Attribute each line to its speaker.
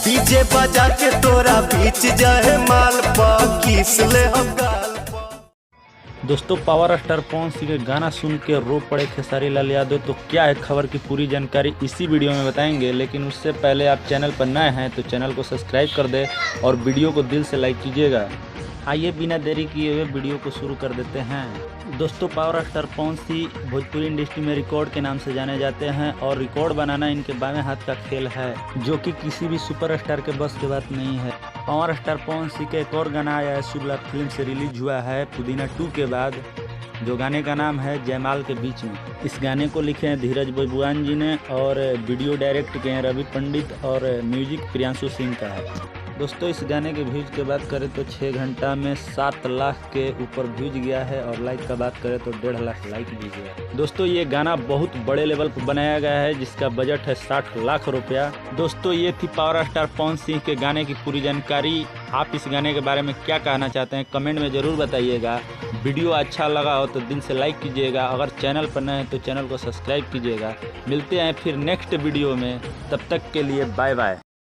Speaker 1: DJ बजा के तोरा बीच जाए माल पा किस ले हम गाल पा।
Speaker 2: दोस्तों, पावर स्टार पवन सिंह के गाना सुन के रो पड़े खेसारी लाल यादव। तो क्या है खबर की पूरी जानकारी इसी वीडियो में बताएंगे, लेकिन उससे पहले आप चैनल पर नए हैं तो चैनल को सब्सक्राइब कर दें और वीडियो को दिल से लाइक कीजिएगा। आइए बिना देरी किए हुए वीडियो को शुरू कर देते हैं। दोस्तों, power star Pawan Singh Bhojpuri industry में रिकॉर्ड के नाम से जाने जाते हैं और रिकॉर्ड बनाना इनके बाएं हाथ का खेल है, जो कि किसी भी सुपरस्टार के बस की बात नहीं है। पावर स्टार पवन सिंह का एक और गाना आया है, शुभ लाभ फिल्म से रिलीज हुआ है पुदीना 2 के बाद, जो गाने का नाम है जयमाल के बीच में। इस गाने को लिखे हैं धीरज बबुआन जी ने और वीडियो डायरेक्ट किए हैं रवि पंडित और म्यूजिक प्रियांशु सिंह का है। दोस्तों, इस गाने के व्यूज की बात करें तो 6 घंटा में 7 लाख के ऊपर व्यूज गया है और लाइक का बात करें तो 1.5 लाख लाइक भी गया है। दोस्तों, ये गाना बहुत बड़े लेवल पर बनाया गया है, जिसका बजट है 60 लाख रुपया। दोस्तों, ये थी पावर स्टार पवन सिंह के गाने की पूरी जानकारी। आप इस गाने के बारे में क्या कहना चाहते हैं कमेंट में ज़रूर बताइएगा। वीडियो अच्छा लगा हो तो दिल से लाइक कीजिएगा। अगर चैनल पर नए हैं तो चैनल को सब्सक्राइब कीजिएगा। मिलते हैं फिर नेक्स्ट वीडियो में, तब तक के लिए बाय बाय।